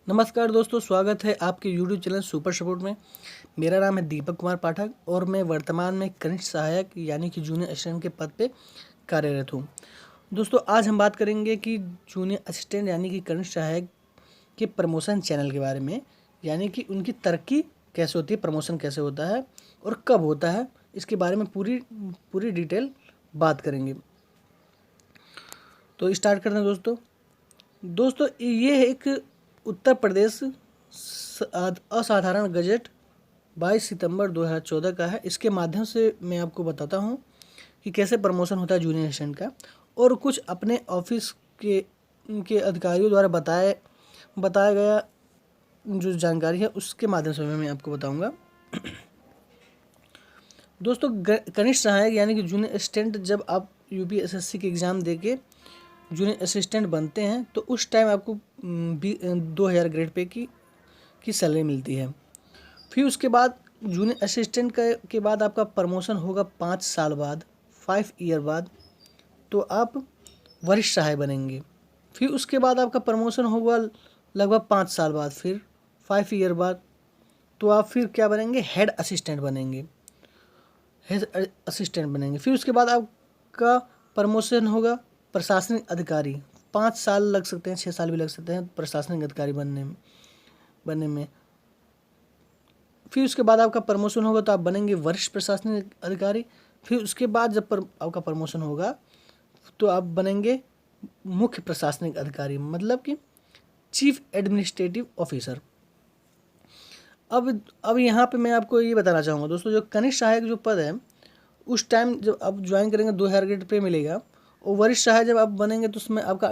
नमस्कार दोस्तों, स्वागत है आपके यूट्यूब चैनल सुपर सपोर्ट में। मेरा नाम है दीपक कुमार पाठक और मैं वर्तमान में कनिष्ठ सहायक यानी कि जूनियर असिस्टेंट के पद पे कार्यरत हूँ। दोस्तों, आज हम बात करेंगे कि जूनियर असिस्टेंट यानी कि कनिष्ठ सहायक के प्रमोशन चैनल के बारे में, यानी कि उनकी तरक्की कैसे होती है, प्रमोशन कैसे होता है और कब होता है, इसके बारे में पूरी डिटेल बात करेंगे। तो स्टार्ट करते हैं दोस्तों, ये एक उत्तर प्रदेश असाधारण गजट 22 सितंबर 2014 का है। इसके माध्यम से मैं आपको बताता हूँ कि कैसे प्रमोशन होता है जूनियर असिस्टेंट का, और कुछ अपने ऑफिस के अधिकारियों द्वारा बताया गया जो जानकारी है उसके माध्यम से मैं आपको बताऊंगा। दोस्तों, कनिष्ठ सहायक यानी कि जूनियर असिस्टेंट, जब आप यूपीएसएससी के एग्ज़ाम देके जूनियर असिस्टेंट बनते हैं तो उस टाइम आपको 2000 ग्रेड पे की सैलरी मिलती है। फिर उसके बाद जूनियर असिस्टेंट के बाद आपका प्रमोशन होगा 5 साल बाद, 5 ईयर बाद, तो आप वरिष्ठ सहायक बनेंगे। फिर उसके बाद आपका प्रमोशन होगा लगभग 5 साल बाद, फिर 5 ईयर बाद, तो आप फिर क्या बनेंगे, हेड असिस्टेंट बनेंगे। फिर उसके बाद आपका प्रमोशन होगा प्रशासनिक अधिकारी। 5 साल लग सकते हैं, 6 साल भी लग सकते हैं प्रशासनिक अधिकारी बनने में। फिर उसके बाद आपका प्रमोशन होगा तो आप बनेंगे वरिष्ठ प्रशासनिक अधिकारी। फिर उसके बाद जब आपका प्रमोशन होगा तो आप बनेंगे मुख्य प्रशासनिक अधिकारी, मतलब कि चीफ एडमिनिस्ट्रेटिव ऑफिसर। अब यहाँ पे मैं आपको ये बताना चाहूँगा दोस्तों, जो कनिष्ठ सहायक जो पद है उस टाइम जब आप ज्वाइन करेंगे 2000 ग्रेड पे मिलेगा, और वरिष्ठ सहायक जब आप बनेंगे तो उसमें आपका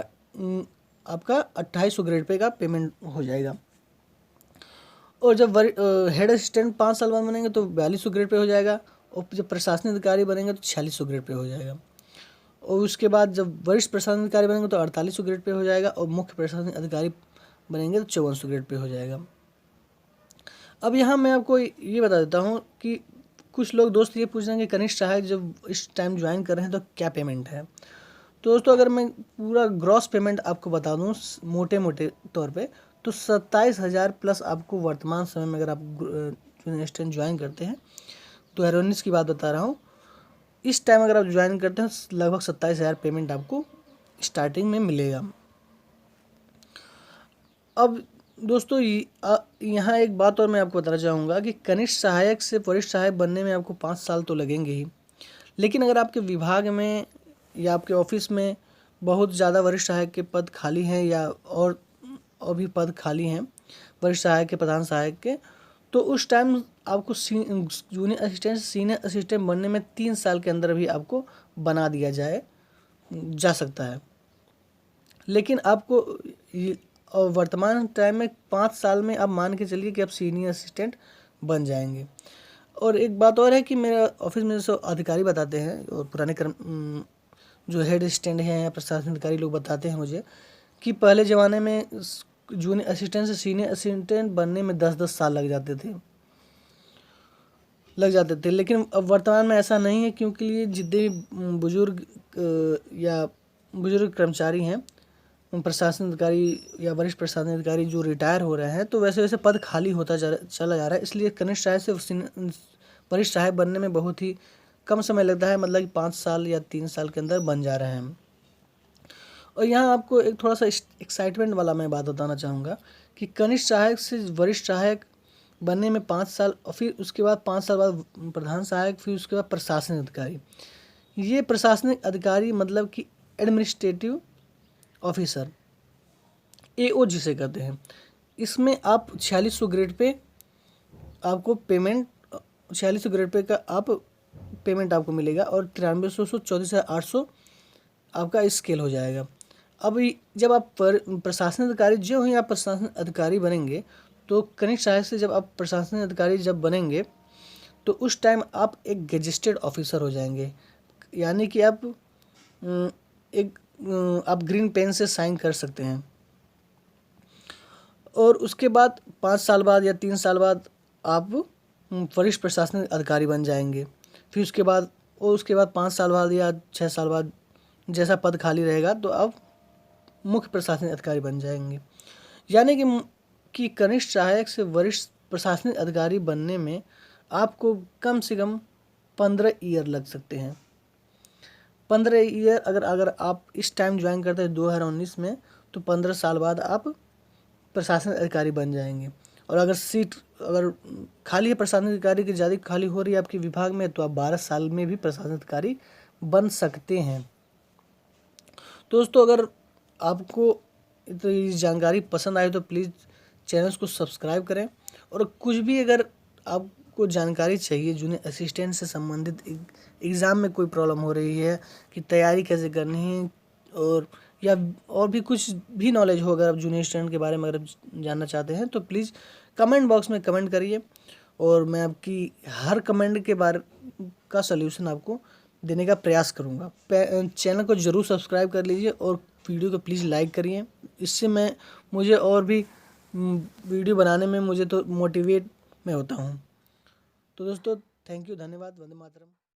2800 ग्रेड पे का पेमेंट हो जाएगा। और जब हेड असिस्टेंट 5 साल बाद बनेंगे तो 4200 ग्रेड पे हो जाएगा, और जब प्रशासनिक अधिकारी बनेंगे तो 4600 ग्रेड पे हो जाएगा। और उसके बाद जब वरिष्ठ प्रशासनिक अधिकारी बनेंगे तो 4800 ग्रेड पे हो जाएगा, और मुख्य प्रशासनिक अधिकारी बनेंगे तो 5400 ग्रेड पे हो जाएगा। अब यहाँ मैं आपको ये बता देता हूँ कि कुछ लोग दोस्त ये पूछ रहे हैं कि कनिष्ठ सहायक जब इस टाइम ज्वाइन कर रहे हैं तो क्या पेमेंट है। तो दोस्तों, अगर मैं पूरा ग्रॉस पेमेंट आपको बता दूँ मोटे तौर पे, तो 27,000 प्लस आपको वर्तमान समय में, अगर आप जूनियर असिस्टेंट ज्वाइन करते हैं, 2019 की बात बता रहा हूँ, इस टाइम अगर आप ज्वाइन करते हैं लगभग 27,000 पेमेंट आपको स्टार्टिंग में मिलेगा। अब दोस्तों, यहाँ एक बात और मैं आपको बताना चाहूँगा कि कनिष्ठ सहायक से वरिष्ठ सहायक बनने में आपको 5 साल तो लगेंगे ही, लेकिन अगर आपके विभाग में या आपके ऑफिस में बहुत ज़्यादा वरिष्ठ सहायक के पद खाली हैं, या और भी पद खाली हैं वरिष्ठ सहायक के, प्रधान सहायक के, तो उस टाइम आपको जूनियर असिस्टेंट से सीनियर असिस्टेंट बनने में 3 साल के अंदर भी आपको बना दिया जा सकता है। लेकिन आपको और वर्तमान टाइम में 5 साल में आप मान के चलिए कि आप सीनियर असिस्टेंट बन जाएंगे। और एक बात और है कि मेरा ऑफिस में जो अधिकारी बताते हैं, और पुराने जो हेड असिस्टेंट हैं या प्रशासनिक अधिकारी लोग बताते हैं मुझे, कि पहले ज़माने में जूनियर असिस्टेंट से सीनियर असिस्टेंट बनने में 10-10 साल लग जाते थे। लेकिन अब वर्तमान में ऐसा नहीं है, क्योंकि ये जितने भी बुजुर्ग कर्मचारी हैं, प्रशासन अधिकारी या वरिष्ठ प्रशासन अधिकारी जो रिटायर हो रहे हैं, तो वैसे वैसे पद खाली होता चला जा रहा है। इसलिए कनिष्ठ सहायक से वरिष्ठ सहायक बनने में बहुत ही कम समय लगता है, मतलब कि 5 साल या 3 साल के अंदर बन जा रहे हैं। और यहाँ आपको एक थोड़ा सा एक्साइटमेंट वाला मैं बात बताना चाहूँगा कि कनिष्ठ सहायक से वरिष्ठ सहायक बनने में 5 साल, और फिर उसके बाद 5 साल बाद प्रधान सहायक, फिर उसके बाद प्रशासनिक अधिकारी। ये प्रशासनिक अधिकारी मतलब कि एडमिनिस्ट्रेटिव ऑफिसर, AO जिसे कहते हैं, इसमें आप 4600 ग्रेड पे आपको पेमेंट, 4600 ग्रेड पे का आप पेमेंट आपको मिलेगा, और 9300 34,800 आपका स्केल हो जाएगा। अब जब आप प्रशासनिक अधिकारी जो ही आप प्रशासनिक अधिकारी बनेंगे, तो कनिष्ठ सहायक से जब आप प्रशासनिक अधिकारी जब बनेंगे तो उस टाइम आप एक गेजेस्टेड ऑफिसर हो जाएंगे, यानी कि आप आप ग्रीन पेन से साइन कर सकते हैं। और उसके बाद 5 साल बाद या 3 साल बाद आप वरिष्ठ प्रशासनिक अधिकारी बन जाएंगे। फिर उसके बाद 5 साल बाद या 6 साल बाद जैसा पद खाली रहेगा तो आप मुख्य प्रशासनिक अधिकारी बन जाएंगे। यानी कि कि कनिष्ठ सहायक से वरिष्ठ प्रशासनिक अधिकारी बनने में आपको कम से कम 15 ईयर लग सकते हैं। 15 ईयर अगर आप इस टाइम ज्वाइन करते हैं 2019 में, तो 15 साल बाद आप प्रशासनिक अधिकारी बन जाएंगे। और अगर सीट अगर खाली है प्रशासनिक अधिकारी की ज़्यादा खाली हो रही है आपके विभाग में, तो आप 12 साल में भी प्रशासनिक अधिकारी बन सकते हैं। दोस्तों, अगर आपको तो ये जानकारी पसंद आई तो प्लीज़ चैनल को सब्सक्राइब करें। और कुछ भी अगर आपको जानकारी चाहिए जूनियर असिस्टेंट से संबंधित, एग्ज़ाम में कोई प्रॉब्लम हो रही है कि तैयारी कैसे करनी है, और भी कुछ भी नॉलेज हो, अगर आप जूनियर असिस्टेंट के बारे में अगर जानना चाहते हैं तो प्लीज़ कमेंट बॉक्स में कमेंट करिए, और मैं आपकी हर कमेंट के बारे का सलूशन आपको देने का प्रयास करूँगा। चैनल को ज़रूर सब्सक्राइब कर लीजिए और वीडियो को प्लीज़ लाइक करिए। इससे मुझे और भी वीडियो बनाने में मुझे तो मोटिवेट मैं होता हूँ। तो दोस्तों, थैंक यू, धन्यवाद, वंदे मातरम।